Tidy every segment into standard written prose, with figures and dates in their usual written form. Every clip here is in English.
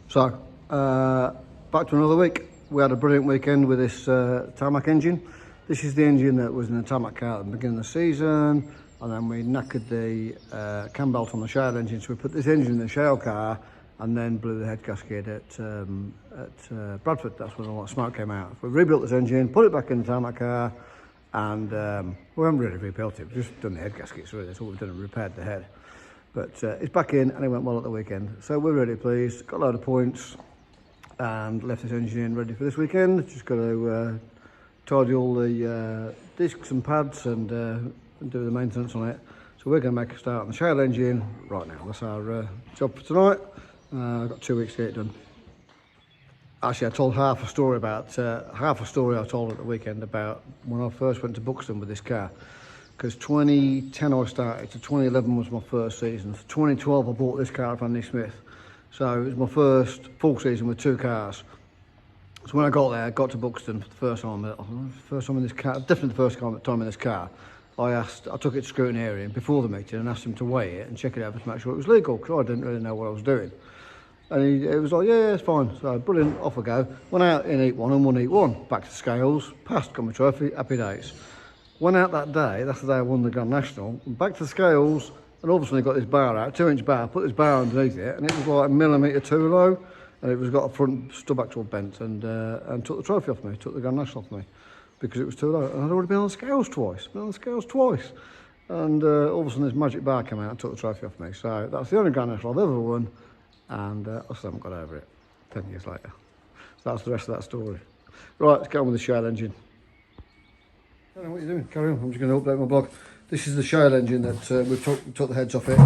So, back to another week. We had a brilliant weekend with this tarmac engine. This is the engine that was in the tarmac car at the beginning of the season, and then we knackered the cam belt on the shale engine, so we put this engine in the shale car and then blew the head gasket at Bradford. That's when all that smoke came out. We rebuilt this engine, put it back in the tarmac car, and we haven't really rebuilt it, we've just done the head gaskets really. That's all we've done, repaired the head. But it's back in and it went well at the weekend. So we're really pleased, got a load of points and left this engine in ready for this weekend. Just got to tidy all the discs and pads and do the maintenance on it. So we're going to make a start on the shale engine right now. That's our job for tonight. I've got 2 weeks to get it done. Actually, I told half a story I told at the weekend about when I first went to Buxton with this car. Because 2010 I started, so 2011 was my first season. So 2012 I bought this car off Andy Smith. So it was my first full season with 2 cars. So when I got there, I got to Buxton for the first time in this car, definitely the first time in this car, I took it to scrutineering before the meeting and asked him to weigh it and check it over to make sure it was legal, because I didn't really know what I was doing. And it was like, yeah, it's fine. So brilliant, off I go. Went out in heat 1 and won heat 1. Back to scales, passed, got my trophy, happy days. Went out that day, that's the day I won the Grand National, and back to the scales, and all of a sudden got this bar out, 2-inch bar, put this bar underneath it, and it was like a millimetre too low, and it was got a front stub axle bent, and took the trophy off me, took the Grand National off me, because it was too low. And I'd already been on the scales twice, and all of a sudden this magic bar came out and took the trophy off me. So that's the only Grand National I've ever won, and I still haven't got over it, 10 years later. So that's the rest of that story. Right, let's get on with the shale engine. I don't know what you're doing, carry on. I'm just going to update my blog. This is the shale engine that we took the heads off it,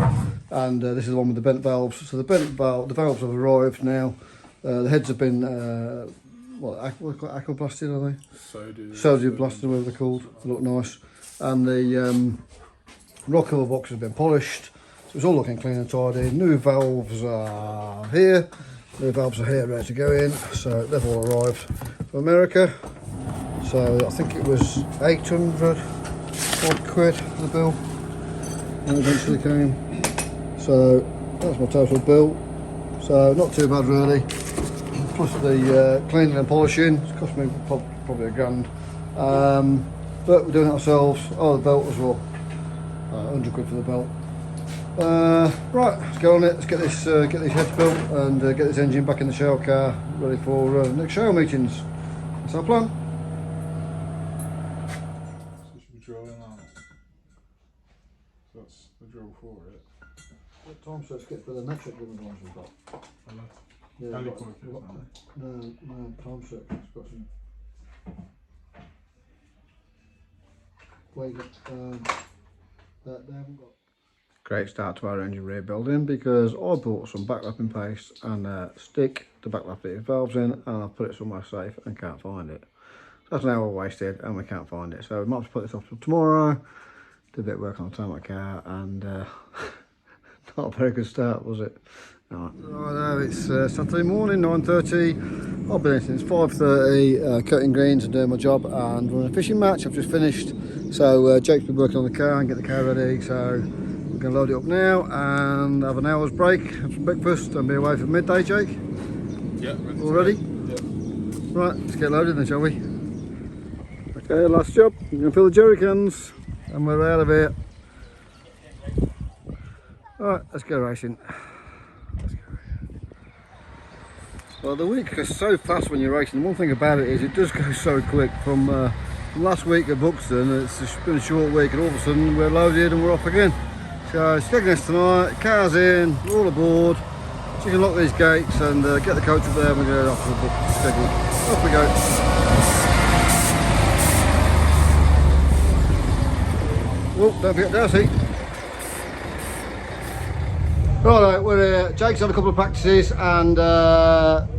and this is the one with the bent valves. So the valves have arrived now. The heads have been, aquablasted, are they? Sodium blasted, whatever they're called. They look nice. And the rock cover box has been polished. So it's all looking clean and tidy. New valves are here. New valves are here, ready to go in. So they've all arrived from America. So I think it was 800 odd quid for the bill, and eventually came. So that's my total bill. So not too bad really. Plus the cleaning and polishing, it's cost me probably £1,000. But we're doing it ourselves. Oh, the belt as well. 100 quid for the belt. Right, let's go on it. Let's get these heads built and get this engine back in the shale car, ready for next shale meetings. That's our plan. That's the drill for it. What time so let's get for the metric ones we've got? Yeah, no, time set. It's got some. Wait, they haven't got. Great start to our engine rebuilding, because I bought some backlapping paste and stick to backlap the valves in, and I put it somewhere safe and can't find it. So that's an hour wasted and we can't find it. So we might have to put this off till tomorrow. Did a bit of work on the tarmac car, and not a very good start, was it? Right, it's Saturday morning, 9:30. I've been in since 5:30, cutting greens and doing my job and running a fishing match. I've just finished. So Jake's been working on the car and get the car ready. So we're going to load it up now and have an hour's break, have some breakfast and be away for midday, Jake. Yeah. All ready? Yeah. Right, let's get loaded then, shall we? Okay, last job. We're going to fill the jerry cans and we're out of here. Alright, let's go racing. Well, the week goes so fast when you're racing. The one thing about it is it does go so quick. From last week at Buxton, it's been a short week, and all of a sudden we're loaded and we're off again. So Skeggy tonight, car's in, we're all aboard. So you can lock these gates and get the coach up there and we're going off to the Skeggy. Off we go. Oh, don't forget Darcy. Right, we're here. Jake's had a couple of practices and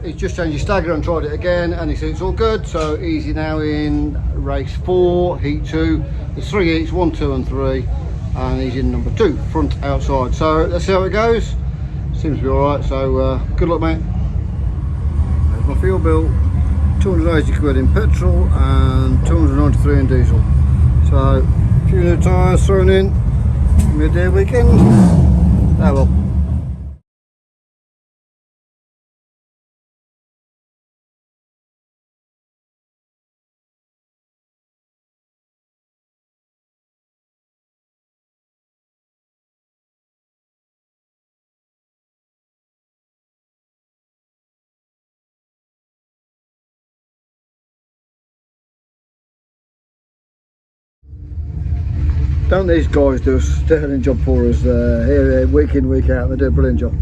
he's just changed his stagger and tried it again, and he said it's all good. So easy now in race 4, heat 2. It's 3 heats, 1, 2 and 3, and he's in number 2, front outside. So let's see how it goes. Seems to be alright, so good luck, mate. There's my fuel bill, 280 quid in petrol and 293 in diesel. So a few new tyres thrown in, midday weekend. Oh well. Don't these guys do a sterling job for us here week in, week out? They do a brilliant job.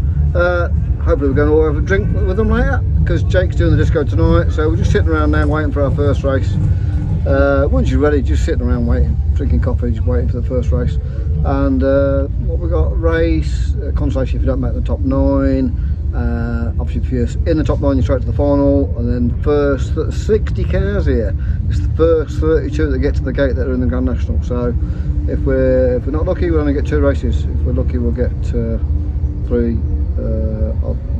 Hopefully we're going to all have a drink with them later, because Jake's doing the disco tonight, so we're just sitting around now waiting for our first race. Once you're ready, just sitting around waiting, drinking coffee, just waiting for the first race. And what we got, race, consolation if you don't make the top 9. Obviously if you're in the top 9 you're straight to the final, and then first 60 cars here, it's the first 32 that get to the gate that are in the Grand National. So if we're not lucky we'll only get 2 races. If we're lucky we'll get 3,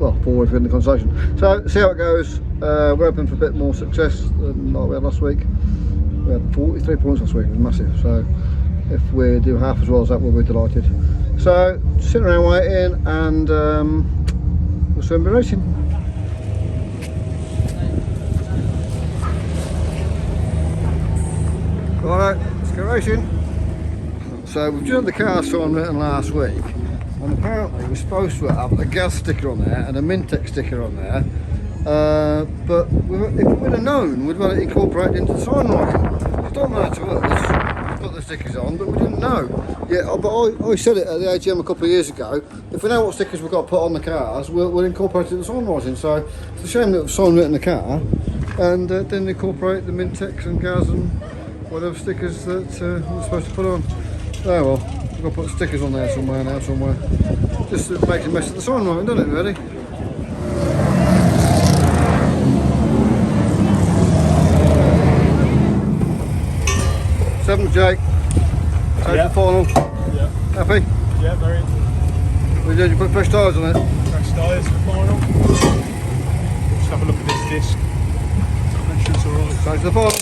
well 4 if we're in the consolation. So see how it goes. We're hoping for a bit more success than like we had last week. We had 43 points last week, it was massive, so if we do half as well as that we'll be delighted. So sitting around waiting, and we'll soon be racing. Alright, let's go racing. So we've done the car sign written last week, and apparently we're supposed to have a gas sticker on there and a Mintex sticker on there, but if we'd have known we'd want it incorporated into the sign writing. It don't matter to us, we put the stickers on, but we didn't know. Yeah, but I said it at the AGM a couple of years ago, if we know what stickers we've got to put on the cars, we'll incorporate it in the sign writing. So it's a shame that we've sign written the car and then incorporate the Mintex and gas and whatever stickers that we're supposed to put on. Oh well, we've got to put stickers on there somewhere now, somewhere. Just makes a mess of the sign writing, doesn't it, really? Seventh, Jake. Take the final. Yeah. Happy? Yeah, very. We did. You put fresh tyres on it. Fresh tyres for the final. Just have a look at this disc. Make sure it's alright. Take the final.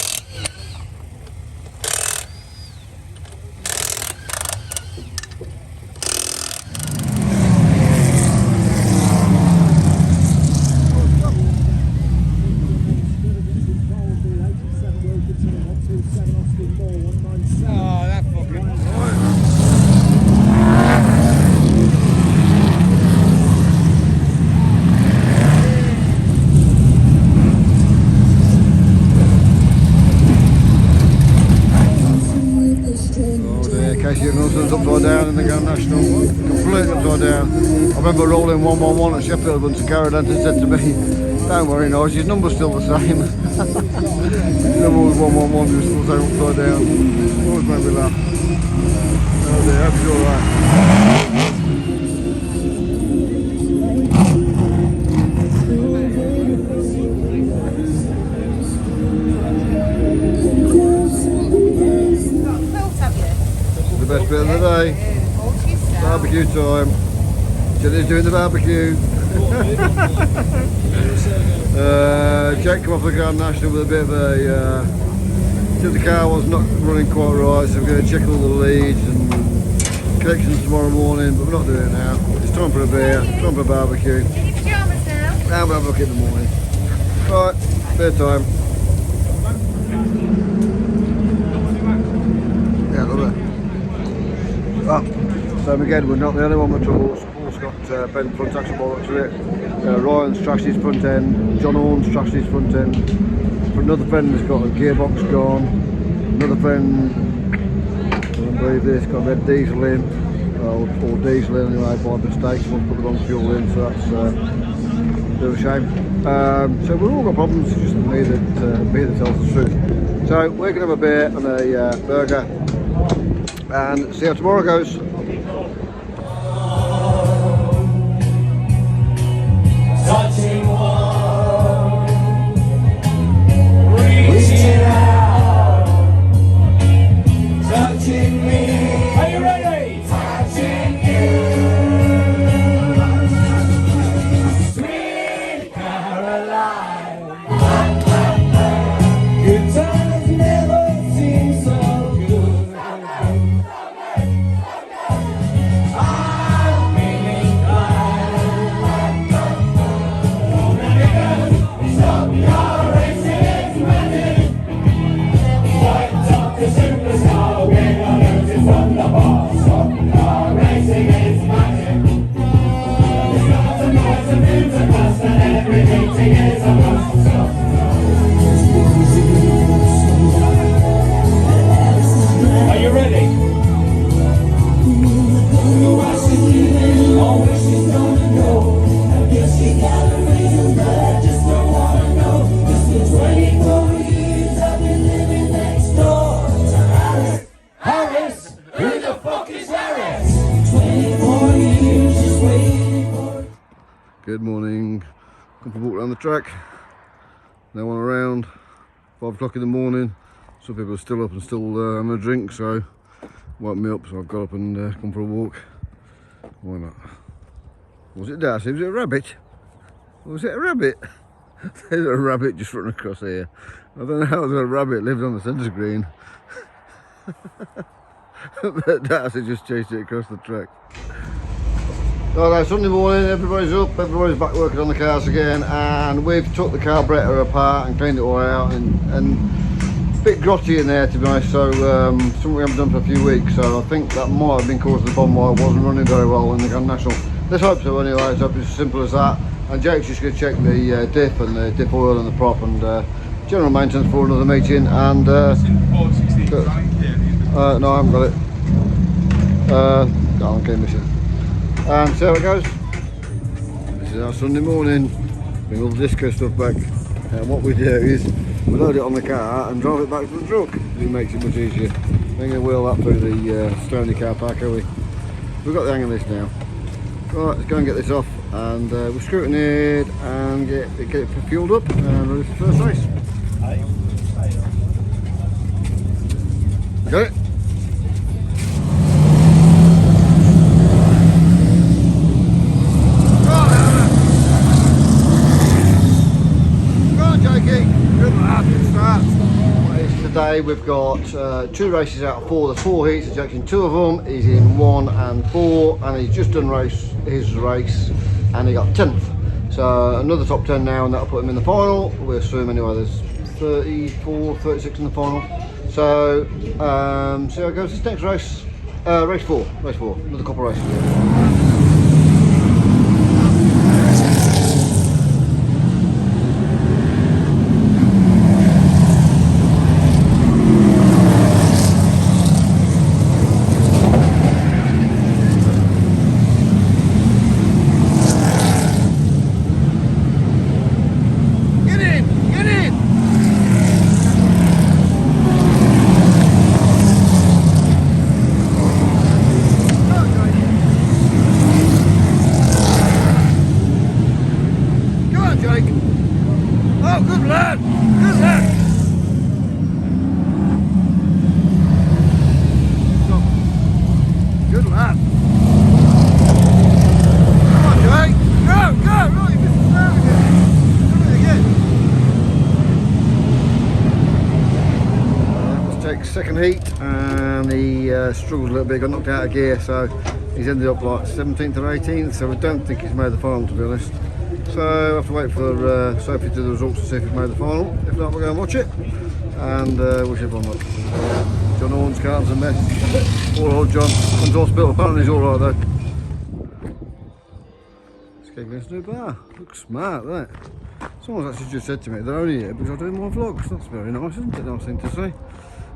Upside down in the Grand National, completely upside down. I remember rolling 111 at Sheffield once, and Garrett Anton said to me, "Don't worry, Nige, his number's still the same." Number was 111, he was still saying upside down. Always made me laugh. Oh dear, I hope he's alright. Best bit of the day. Barbecue time. Jenny's doing the barbecue. Jake come off the Grand National with a bit of a said the car was not running quite right, so we're going to check all the leads and connections tomorrow morning, but we're not doing it now. It's time for a beer, time for a barbecue. In your pyjamas now? And we'll have a look in the morning. Right, beer time. Yeah, love it. So again, we're not the only one with troubles. Paul's got bent front axle bollocks with it. Ryan's trashed his front end. John Horn's trashed his front end. Another friend has got a gearbox gone. Another friend, I don't believe this, got red diesel in, or diesel in anyway by mistake. Someone put the wrong fuel in, so that's a bit of a shame. So we've all got problems, it's just me that tells the truth. So we're going to have a beer and a burger, and see how tomorrow goes. Touching one, reaching out, touching me. Are you ready? Touching you, sweet Caroline. Good times never seem so good. I'm feeling fine. Stop your racing magic. White top the superstar, we're gonna lose it from the bar. Stop your racing is magic. It's not a noise and moves a bust, and every meeting is a must. Stop. Are you ready? Asking calories and blood, just don't wanna know. Just for 24 years I've been living next door to Harris. Harris? Who the fuck is Harris? 24 years just waiting for. Good morning. Come for a walk around the track. No one around. 5 o'clock in the morning. Some people are still up and still having a drink, so woke me up, so I've got up and come for a walk. Why not? Was it Darcy? Was it a rabbit? Was it a rabbit? There's a rabbit just running across here. I don't know how a rabbit lived on the centre green. But Darcy just chased it across the track. Alright, Sunday morning, everybody's up, everybody's back working on the cars again, and we've took the carburettor apart and cleaned it all out, and a bit grotty in there, to be honest, so something we haven't done for a few weeks, so I think that might have been causing the problem why it wasn't running very well in the Grand National. Let's hope so anyway. Let's hope it's as simple as that, and Jake's just going to check the diff and the diff oil and the prop and general maintenance for another meeting, and no, I haven't got it. Go on, keep missing. And see how it goes. This is our Sunday morning. Bring all the disco stuff back, and what we do is we load it on the car and drive it back to the truck. It makes it much easier. We're going to wheel that through the Stoney car park, are we? We've got the hang of this now. Right, let's go and get this off, and we'll scrutiny it and get it fueled up and ready for the first race. Got it? Today we've got 2 races out of 4. There's 4 heats. Jack's in 2 of them. He's in 1 and 4, and he's just done his race, and he got 10th. So another top 10 now, and that'll put him in the final. We assume anyway. There's 34, 36 in the final. So see how it goes. This next race, race 4, another couple of races. Second heat, and he struggled a little bit, got knocked out of gear, so he's ended up like 17th or 18th, so we don't think he's made the final, to be honest. So we'll have to wait for Sophie to do the results to see if he's made the final. If not, we'll go and watch it, and wish everyone luck. John Horn's car's a mess. Poor old John, comes to hospital, apparently he's alright though. Skeggy's new bar, looks smart, doesn't it? Someone's actually just said to me they're only here because I do more vlogs. That's very nice, isn't it? Nice thing to say.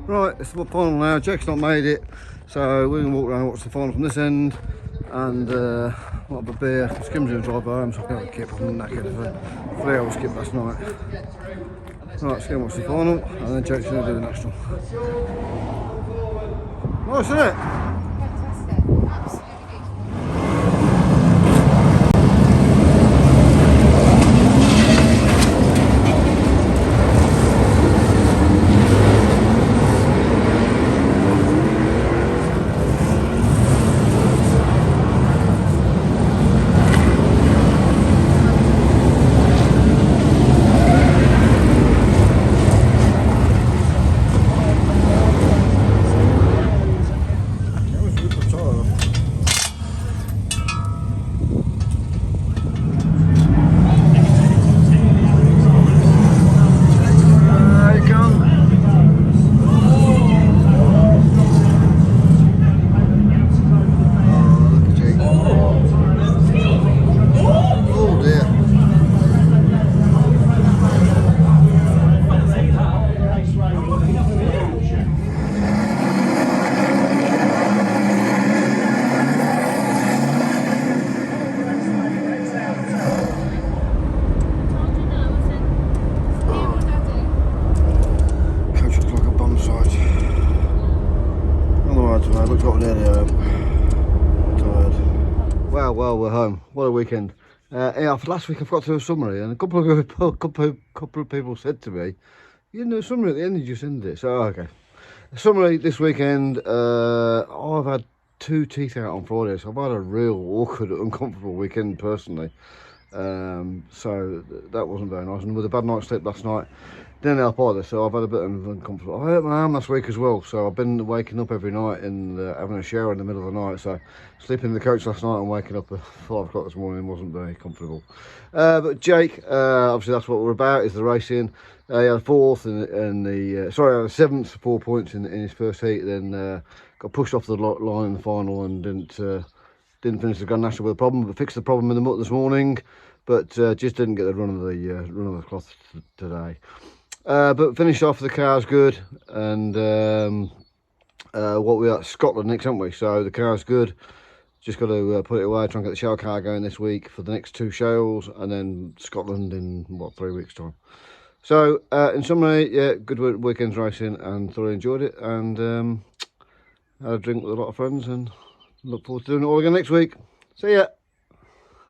Right, it's the final now. Jack's not made it, so we're going to walk around and watch the final from this end, and what a beer. Skim's going to drive home, so I can have a kip. I'm knackered for 3 hours skip last night. Right, let's go and watch the final, and then Jack's going to do the national. Nice, isn't it? Fantastic, absolutely. we're home. What a weekend. Yeah, for last week I forgot to do a summary, and a couple of people said to me, you didn't do a summary at the end, you just ended it. So, okay. Summary this weekend, I've had 2 teeth out on Friday, so I've had a real awkward, uncomfortable weekend personally. So that wasn't very nice, and with a bad night's sleep last night didn't help either, so I've had a bit of uncomfortable. I hurt my arm last week as well, so I've been waking up every night and having a shower in the middle of the night, so sleeping in the coach last night and waking up at 5 o'clock this morning wasn't very comfortable. But Jake, obviously that's what we're about, is the racing. He had a 4th and the sorry, a 7th, 4 points in his first heat, then got pushed off the line in the final and didn't finish the Grand National with a problem, but fixed the problem in the muck this morning, but just didn't get the run of the cloth today. But finished off, the car's good, and what we are Scotland next, haven't we? So the car's good. Just got to put it away, try and get the shale car going this week for the next 2 shales, and then Scotland in what, 3 weeks time. So in summary, yeah, good weekend's racing and thoroughly enjoyed it, and had a drink with a lot of friends, and look forward to doing it all again next week. See ya.